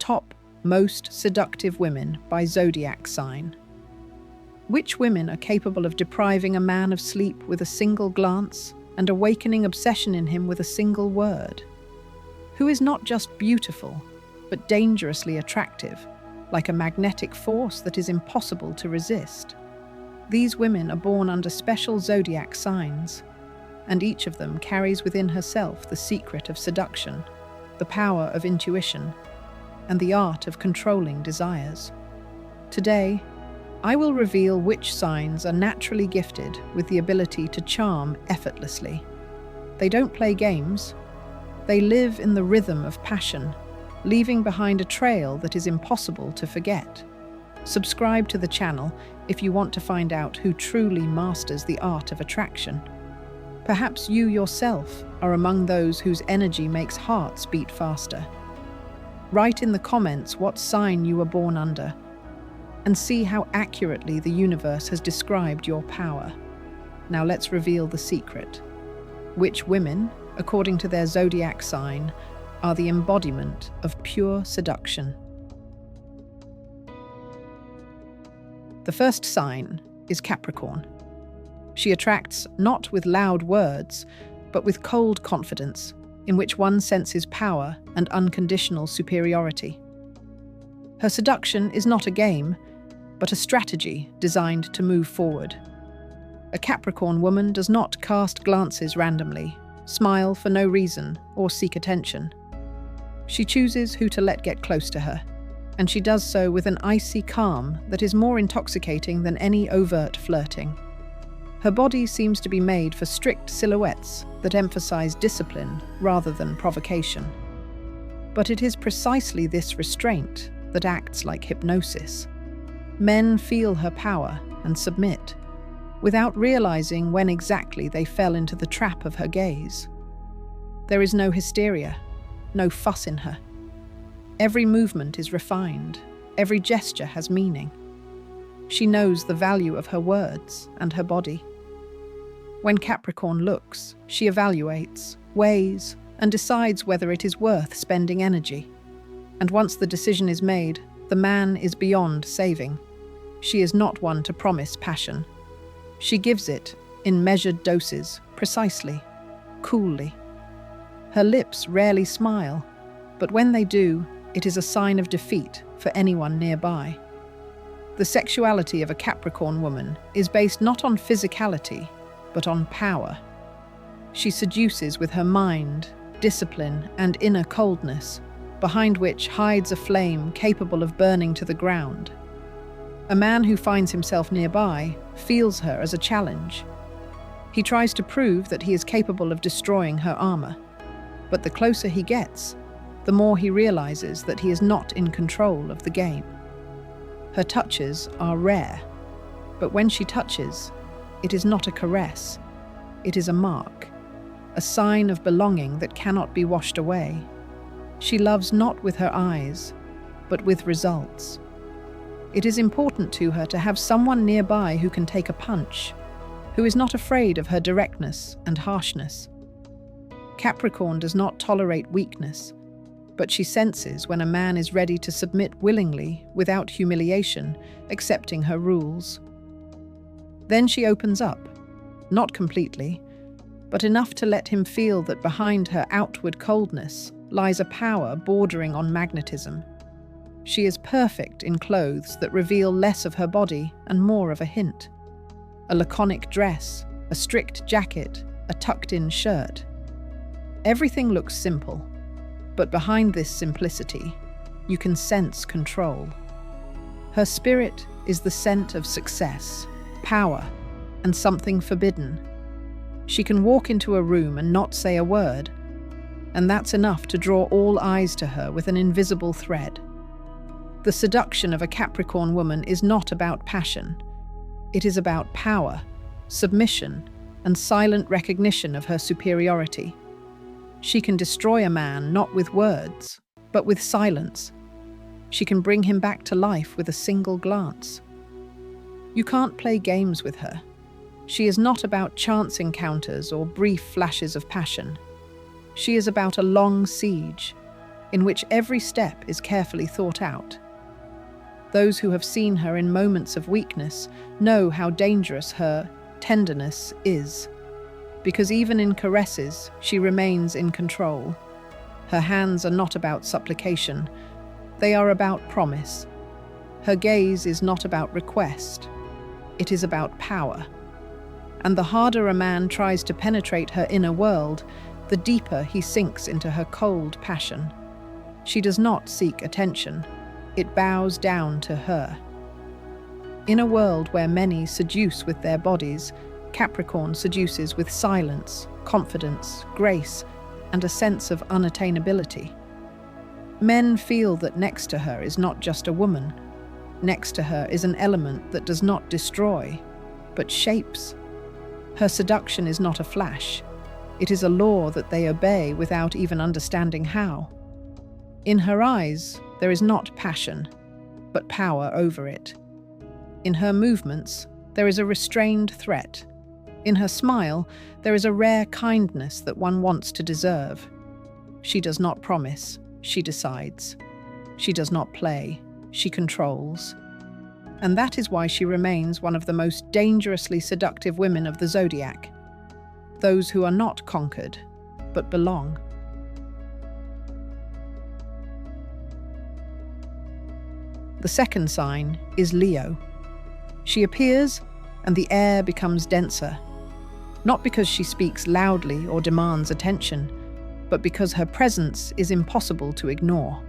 top most seductive women by zodiac sign. Which women are capable of depriving a man of sleep with a single glance and awakening obsession in him with a single word? Who is not just beautiful, but dangerously attractive, like a magnetic force that is impossible to resist? These women are born under special zodiac signs, and each of them carries within herself the secret of seduction, the power of intuition, and the art of controlling desires. Today, I will reveal which signs are naturally gifted with the ability to charm effortlessly. They don't play games. They live in the rhythm of passion, leaving behind a trail that is impossible to forget. Subscribe to the channel if you want to find out who truly masters the art of attraction. Perhaps you yourself are among those whose energy makes hearts beat faster. Write in the comments what sign you were born under, and see how accurately the universe has described your power. Now let's reveal the secret. Which women, according to their zodiac sign, are the embodiment of pure seduction? The first sign is Capricorn. She attracts not with loud words, but with cold confidence, in which one senses power and unconditional superiority. Her seduction is not a game, but a strategy designed to move forward. A Capricorn woman does not cast glances randomly, smile for no reason, or seek attention. She chooses who to let get close to her, and she does so with an icy calm that is more intoxicating than any overt flirting. Her body seems to be made for strict silhouettes that emphasize discipline rather than provocation. But it is precisely this restraint that acts like hypnosis. Men feel her power and submit, without realizing when exactly they fell into the trap of her gaze. There is no hysteria, no fuss in her. Every movement is refined, every gesture has meaning. She knows the value of her words and her body. When Capricorn looks, she evaluates, weighs, and decides whether it is worth spending energy. And once the decision is made, the man is beyond saving. She is not one to promise passion. She gives it in measured doses, precisely, coolly. Her lips rarely smile, but when they do, it is a sign of defeat for anyone nearby. The sexuality of a Capricorn woman is based not on physicality, but on power. She seduces with her mind, discipline, and inner coldness, behind which hides a flame capable of burning to the ground. A man who finds himself nearby feels her as a challenge. He tries to prove that he is capable of destroying her armor, but the closer he gets, the more he realizes that he is not in control of the game. Her touches are rare, but when she touches, it is not a caress. It is a mark, a sign of belonging that cannot be washed away. She loves not with her eyes, but with results. It is important to her to have someone nearby who can take a punch, who is not afraid of her directness and harshness. Capricorn does not tolerate weakness, but she senses when a man is ready to submit willingly, without humiliation, accepting her rules. Then she opens up, not completely, but enough to let him feel that behind her outward coldness lies a power bordering on magnetism. She is perfect in clothes that reveal less of her body and more of a hint. A laconic dress, a strict jacket, a tucked-in shirt. Everything looks simple, but behind this simplicity, you can sense control. Her spirit is the scent of success, power, and something forbidden. She can walk into a room and not say a word, and that's enough to draw all eyes to her with an invisible thread. The seduction of a Capricorn woman is not about passion. It is about power, submission, and silent recognition of her superiority. She can destroy a man not with words, but with silence. She can bring him back to life with a single glance. You can't play games with her. She is not about chance encounters or brief flashes of passion. She is about a long siege, in which every step is carefully thought out. Those who have seen her in moments of weakness know how dangerous her tenderness is, because even in caresses, she remains in control. Her hands are not about supplication, they are about promise. Her gaze is not about request, it is about power. And the harder a man tries to penetrate her inner world, the deeper he sinks into her cold passion. She does not seek attention, it bows down to her. In a world where many seduce with their bodies, Capricorn seduces with silence, confidence, grace, and a sense of unattainability. Men feel that next to her is not just a woman. Next to her is an element that does not destroy, but shapes. Her seduction is not a flash. It is a law that they obey without even understanding how. In her eyes, there is not passion, but power over it. In her movements, there is a restrained threat. In her smile, there is a rare kindness that one wants to deserve. She does not promise, she decides. She does not play, she controls. And that is why she remains one of the most dangerously seductive women of the zodiac. Those who are not conquered, but belong. The second sign is Leo. She appears, and the air becomes denser. Not because she speaks loudly or demands attention, but because her presence is impossible to ignore.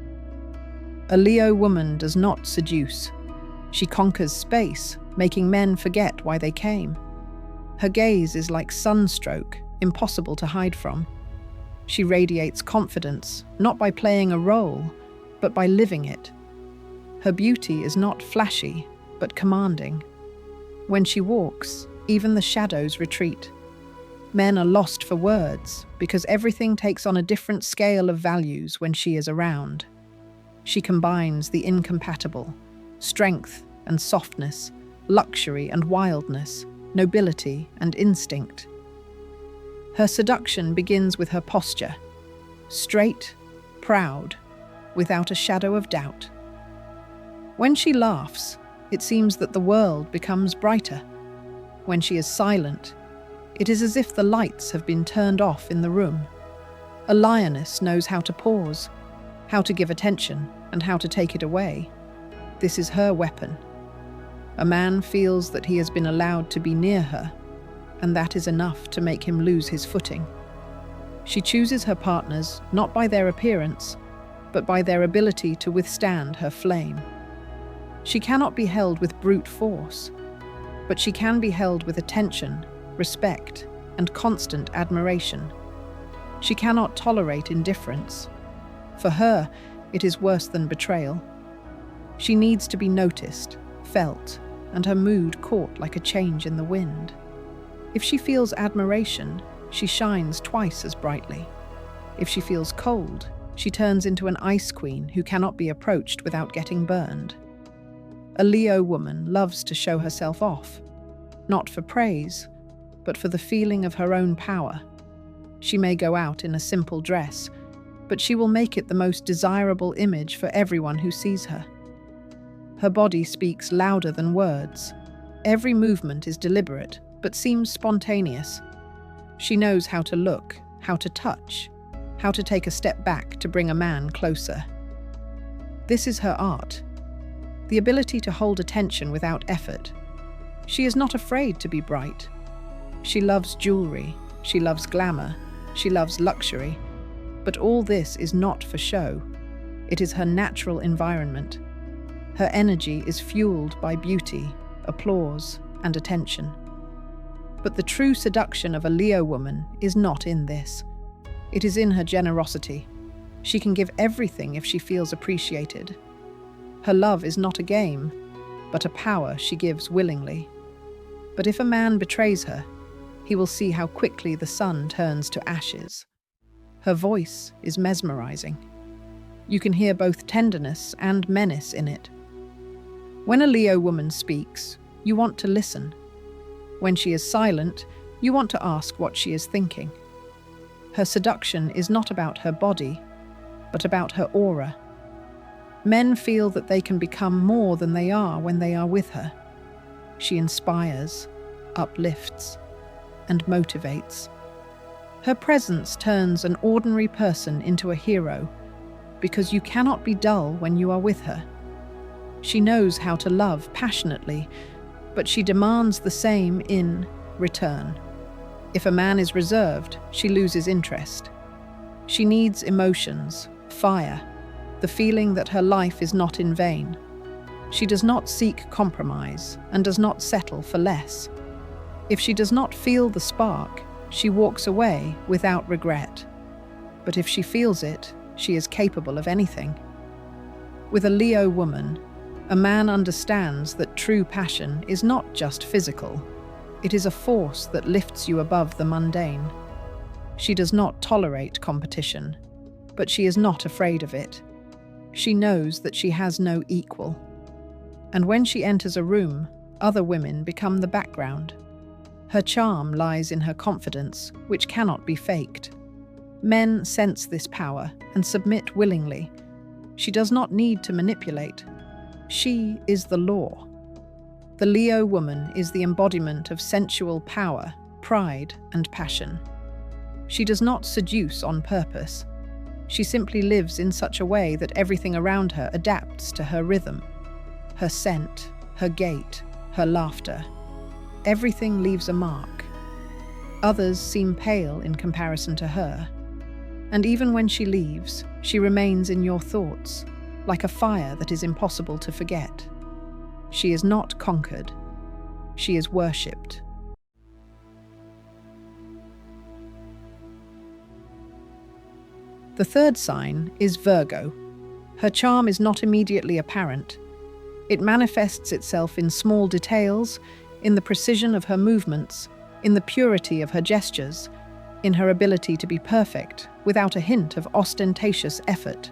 A Leo woman does not seduce. She conquers space, making men forget why they came. Her gaze is like sunstroke, impossible to hide from. She radiates confidence, not by playing a role, but by living it. Her beauty is not flashy, but commanding. When she walks, even the shadows retreat. Men are lost for words, because everything takes on a different scale of values when she is around. She combines the incompatible, strength and softness, luxury and wildness, nobility and instinct. Her seduction begins with her posture, straight, proud, without a shadow of doubt. When she laughs, it seems that the world becomes brighter. When she is silent, it is as if the lights have been turned off in the room. A lioness knows how to pause, how to give attention, and how to take it away. This is her weapon. A man feels that he has been allowed to be near her, and that is enough to make him lose his footing. She chooses her partners not by their appearance, but by their ability to withstand her flame. She cannot be held with brute force, but she can be held with attention, respect, and constant admiration. She cannot tolerate indifference. For her, it is worse than betrayal. She needs to be noticed, felt, and her mood caught like a change in the wind. If she feels admiration, she shines twice as brightly. If she feels cold, she turns into an ice queen who cannot be approached without getting burned. A Leo woman loves to show herself off, not for praise, but for the feeling of her own power. She may go out in a simple dress, but she will make it the most desirable image for everyone who sees her. Her body speaks louder than words. Every movement is deliberate, but seems spontaneous. She knows how to look, how to touch, how to take a step back to bring a man closer. This is her art. The ability to hold attention without effort. She is not afraid to be bright. She loves jewelry, she loves glamour, she loves luxury. But all this is not for show. It is her natural environment. Her energy is fueled by beauty, applause, and attention. But the true seduction of a Leo woman is not in this. It is in her generosity. She can give everything if she feels appreciated. Her love is not a game, but a power she gives willingly. But if a man betrays her, he will see how quickly the sun turns to ashes. Her voice is mesmerizing. You can hear both tenderness and menace in it. When a Leo woman speaks, you want to listen. When she is silent, you want to ask what she is thinking. Her seduction is not about her body, but about her aura. Men feel that they can become more than they are when they are with her. She inspires, uplifts, and motivates. Her presence turns an ordinary person into a hero because you cannot be dull when you are with her. She knows how to love passionately, but she demands the same in return. If a man is reserved, she loses interest. She needs emotions, fire, the feeling that her life is not in vain. She does not seek compromise and does not settle for less. If she does not feel the spark, she walks away without regret. But if she feels it, she is capable of anything. With a Leo woman, a man understands that true passion is not just physical. It is a force that lifts you above the mundane. She does not tolerate competition, but she is not afraid of it. She knows that she has no equal. And when she enters a room, other women become the background. Her charm lies in her confidence, which cannot be faked. Men sense this power and submit willingly. She does not need to manipulate. She is the law. The Leo woman is the embodiment of sensual power, pride, and passion. She does not seduce on purpose. She simply lives in such a way that everything around her adapts to her rhythm. Her scent, her gait, her laughter. Everything leaves a mark. Others seem pale in comparison to her. And even when she leaves, she remains in your thoughts, like a fire that is impossible to forget. She is not conquered. She is worshipped. The third sign is Virgo. Her charm is not immediately apparent. It manifests itself in small details, in the precision of her movements, in the purity of her gestures, in her ability to be perfect without a hint of ostentatious effort.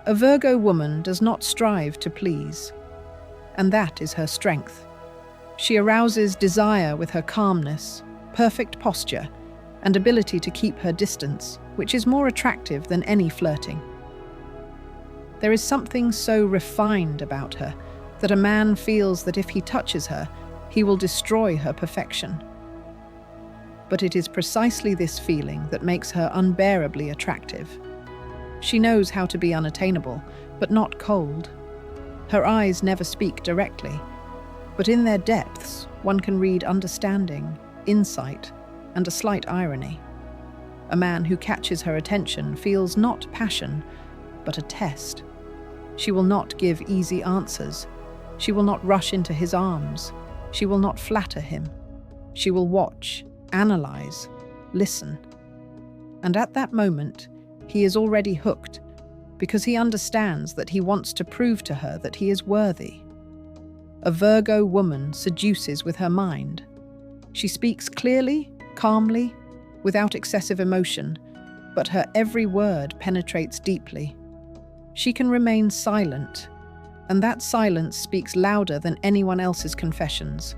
A Virgo woman does not strive to please, and that is her strength. She arouses desire with her calmness, perfect posture, and ability to keep her distance, which is more attractive than any flirting. There is something so refined about her that a man feels that if he touches her, he will destroy her perfection. But it is precisely this feeling that makes her unbearably attractive. She knows how to be unattainable, but not cold. Her eyes never speak directly, but in their depths one can read understanding, insight, and a slight irony. A man who catches her attention feels not passion, but a test. She will not give easy answers. She will not rush into his arms. She will not flatter him. She will watch, analyze, listen. And at that moment, he is already hooked, because he understands that he wants to prove to her that he is worthy. A Virgo woman seduces with her mind. She speaks clearly, calmly, without excessive emotion, but her every word penetrates deeply. She can remain silent, and that silence speaks louder than anyone else's confessions.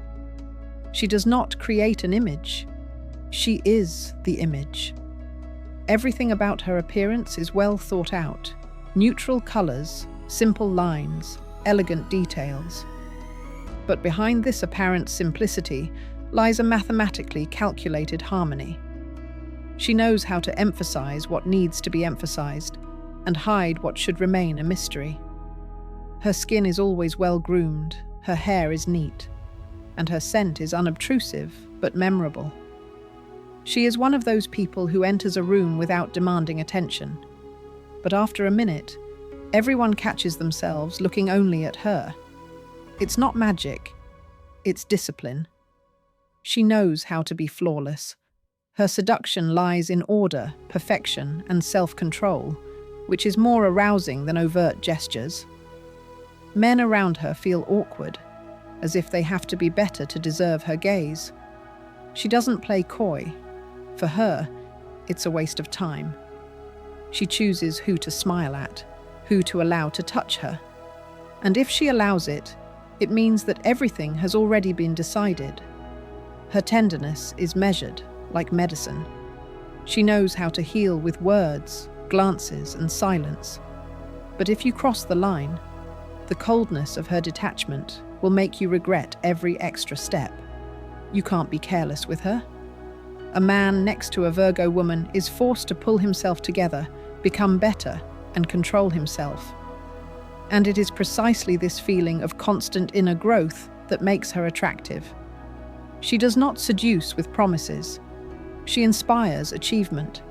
She does not create an image. She is the image. Everything about her appearance is well thought out. Neutral colors, simple lines, elegant details. But behind this apparent simplicity lies a mathematically calculated harmony. She knows how to emphasize what needs to be emphasized and hide what should remain a mystery. Her skin is always well groomed, her hair is neat, and her scent is unobtrusive but memorable. She is one of those people who enters a room without demanding attention. But after a minute, everyone catches themselves looking only at her. It's not magic, it's discipline. She knows how to be flawless. Her seduction lies in order, perfection, and self-control, which is more arousing than overt gestures. Men around her feel awkward, as if they have to be better to deserve her gaze. She doesn't play coy. For her, it's a waste of time. She chooses who to smile at, who to allow to touch her. And if she allows it, it means that everything has already been decided. Her tenderness is measured, like medicine. She knows how to heal with words, glances, and silence. But if you cross the line, the coldness of her detachment will make you regret every extra step. You can't be careless with her. A man next to a Virgo woman is forced to pull himself together, become better, and control himself. And it is precisely this feeling of constant inner growth that makes her attractive. She does not seduce with promises. She inspires achievement.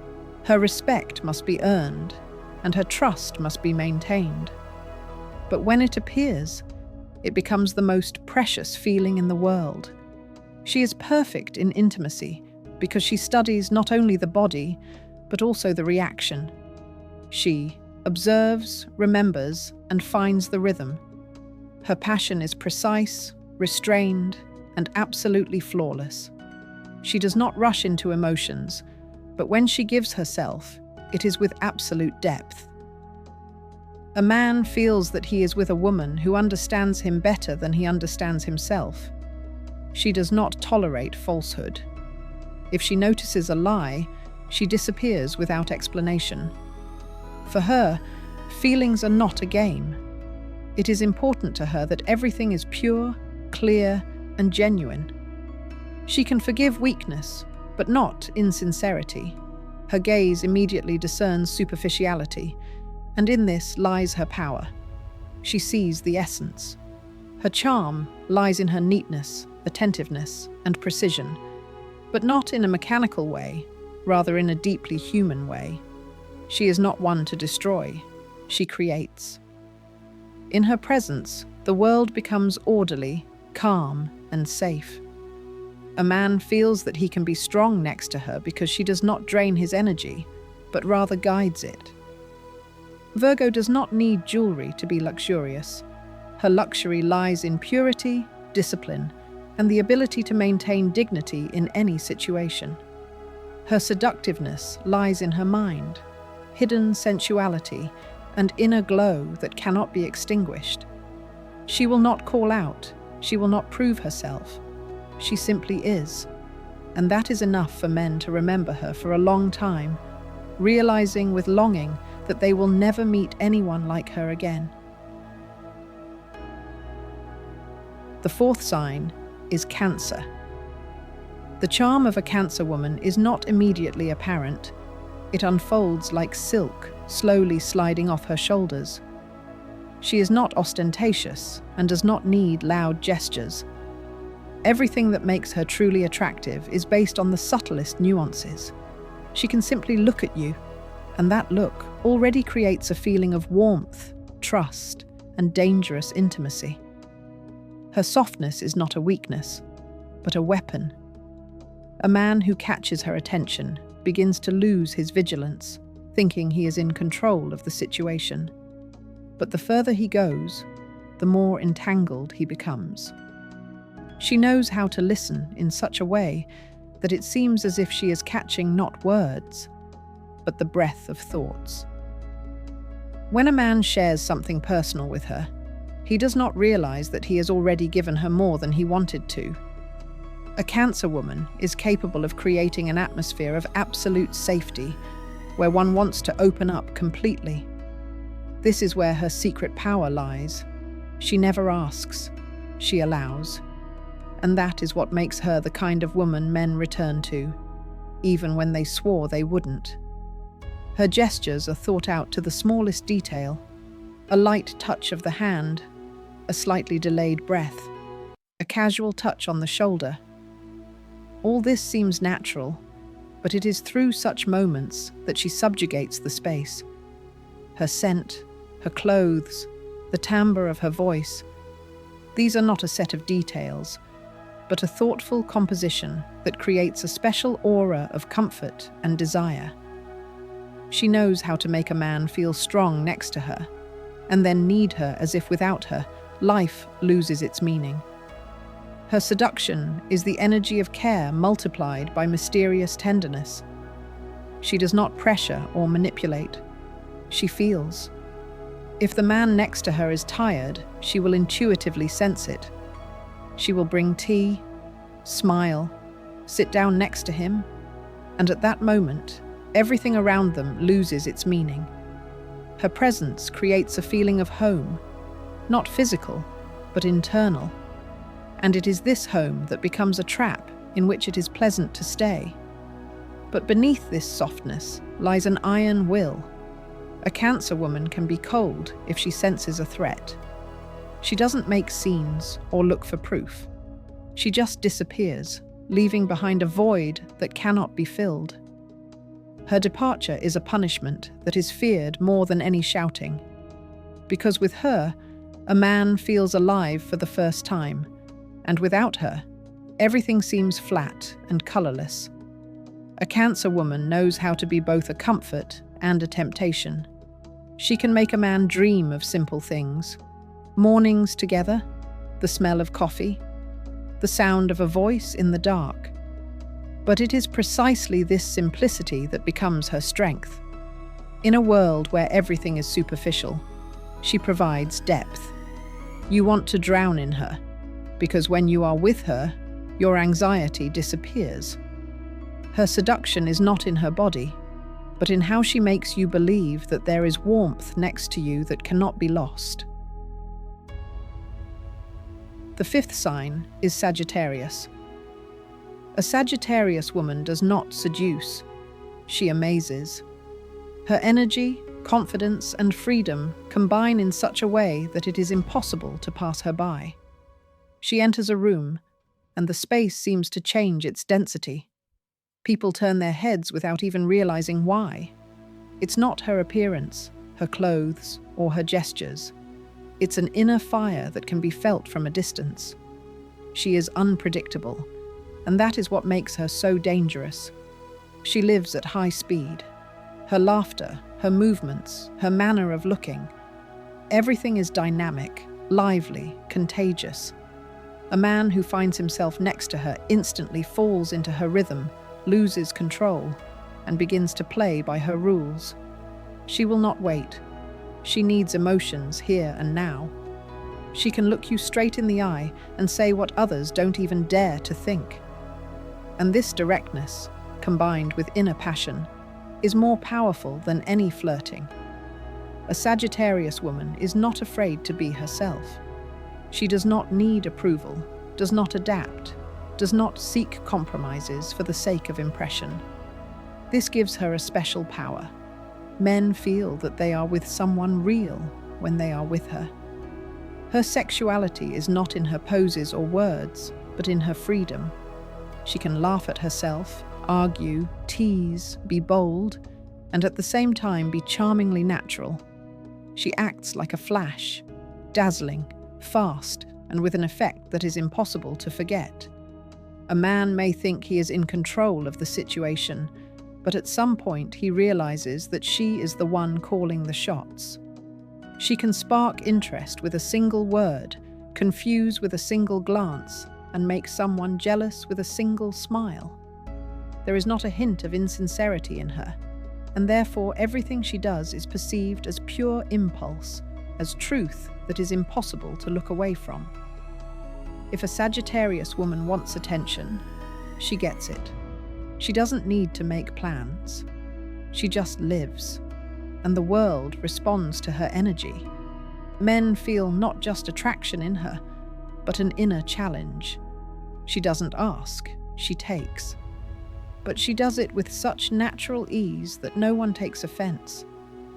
Her respect must be earned, and her trust must be maintained. But when it appears, it becomes the most precious feeling in the world. She is perfect in intimacy because she studies not only the body, but also the reaction. She observes, remembers, and finds the rhythm. Her passion is precise, restrained, and absolutely flawless. She does not rush into emotions, but when she gives herself, it is with absolute depth. A man feels that he is with a woman who understands him better than he understands himself. She does not tolerate falsehood. If she notices a lie, she disappears without explanation. For her, feelings are not a game. It is important to her that everything is pure, clear, and genuine. She can forgive weakness, but not insincerity. Her gaze immediately discerns superficiality, and in this lies her power. She sees the essence. Her charm lies in her neatness, attentiveness, and precision, but not in a mechanical way, rather in a deeply human way. She is not one to destroy, she creates. In her presence, the world becomes orderly, calm, and safe. A man feels that he can be strong next to her because she does not drain his energy, but rather guides it. Virgo does not need jewelry to be luxurious. Her luxury lies in purity, discipline, and the ability to maintain dignity in any situation. Her seductiveness lies in her mind, hidden sensuality, and inner glow that cannot be extinguished. She will not call out, she will not prove herself. She simply is, and that is enough for men to remember her for a long time, realizing with longing that they will never meet anyone like her again. The fourth sign is Cancer. The charm of a Cancer woman is not immediately apparent. It unfolds like silk, slowly sliding off her shoulders. She is not ostentatious and does not need loud gestures. Everything that makes her truly attractive is based on the subtlest nuances. She can simply look at you, and that look already creates a feeling of warmth, trust, and dangerous intimacy. Her softness is not a weakness, but a weapon. A man who catches her attention begins to lose his vigilance, thinking he is in control of the situation. But the further he goes, the more entangled he becomes. She knows how to listen in such a way that it seems as if she is catching not words, but the breath of thoughts. When a man shares something personal with her, he does not realize that he has already given her more than he wanted to. A Cancer woman is capable of creating an atmosphere of absolute safety, where one wants to open up completely. This is where her secret power lies. She never asks, she allows. And that is what makes her the kind of woman men return to, even when they swore they wouldn't. Her gestures are thought out to the smallest detail: a light touch of the hand, a slightly delayed breath, a casual touch on the shoulder. All this seems natural, but it is through such moments that she subjugates the space. Her scent, her clothes, the timbre of her voice, these are not a set of details, but a thoughtful composition that creates a special aura of comfort and desire. She knows how to make a man feel strong next to her, and then need her as if without her, life loses its meaning. Her seduction is the energy of care multiplied by mysterious tenderness. She does not pressure or manipulate. She feels. If the man next to her is tired, she will intuitively sense it. She will bring tea, smile, sit down next to him, and at that moment, Everything around them loses its meaning. Her presence creates a feeling of home, not physical, but internal. And it is this home that becomes a trap in which it is pleasant to stay. But beneath this softness lies an iron will. A Cancer woman can be cold if she senses a threat. She doesn't make scenes or look for proof. She just disappears, leaving behind a void that cannot be filled. Her departure is a punishment that is feared more than any shouting. Because with her, a man feels alive for the first time, and without her, everything seems flat and colourless. A Cancer woman knows how to be both a comfort and a temptation. She can make a man dream of simple things. Mornings together, the smell of coffee, the sound of a voice in the dark. But it is precisely this simplicity that becomes her strength. In a world where everything is superficial, she provides depth. You want to drown in her, because when you are with her, your anxiety disappears. Her seduction is not in her body, but in how she makes you believe that there is warmth next to you that cannot be lost. The fifth sign is Sagittarius. A Sagittarius woman does not seduce, she amazes. Her energy, confidence, and freedom combine in such a way that it is impossible to pass her by. She enters a room, and the space seems to change its density. People turn their heads without even realizing why. It's not her appearance, her clothes, or her gestures. It's an inner fire that can be felt from a distance. She is unpredictable, and that is what makes her so dangerous. She lives at high speed. Her laughter, her movements, her manner of looking, everything is dynamic, lively, contagious. A man who finds himself next to her instantly falls into her rhythm, loses control, and begins to play by her rules. She will not wait. She needs emotions here and now. She can look you straight in the eye and say what others don't even dare to think. And this directness, combined with inner passion, is more powerful than any flirting. A Sagittarius woman is not afraid to be herself. She does not need approval, does not adapt, does not seek compromises for the sake of impression. This gives her a special power. Men feel that they are with someone real when they are with her. Her sexuality is not in her poses or words, but in her freedom. She can laugh at herself, argue, tease, be bold, and at the same time be charmingly natural. She acts like a flash, dazzling, fast, and with an effect that is impossible to forget. A man may think he is in control of the situation, but at some point he realizes that she is the one calling the shots. She can spark interest with a single word, confuse with a single glance, and make someone jealous with a single smile. There is not a hint of insincerity in her, and therefore everything she does is perceived as pure impulse, as truth that is impossible to look away from. If a Sagittarius woman wants attention, she gets it. She doesn't need to make plans. She just lives, and the world responds to her energy. Men feel not just attraction in her, but an inner challenge. She doesn't ask, she takes. But she does it with such natural ease that no one takes offense.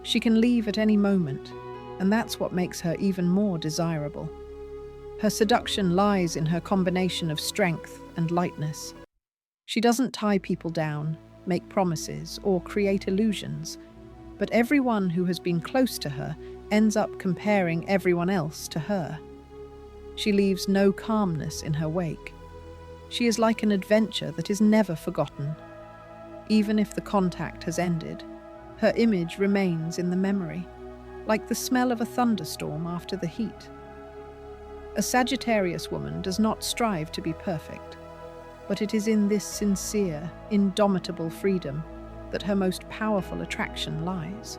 She can leave at any moment, and that's what makes her even more desirable. Her seduction lies in her combination of strength and lightness. She doesn't tie people down, make promises, or create illusions, but everyone who has been close to her ends up comparing everyone else to her. She leaves no calmness in her wake. She is like an adventure that is never forgotten. Even if the contact has ended, her image remains in the memory, like the smell of a thunderstorm after the heat. A Sagittarius woman does not strive to be perfect, but it is in this sincere, indomitable freedom that her most powerful attraction lies.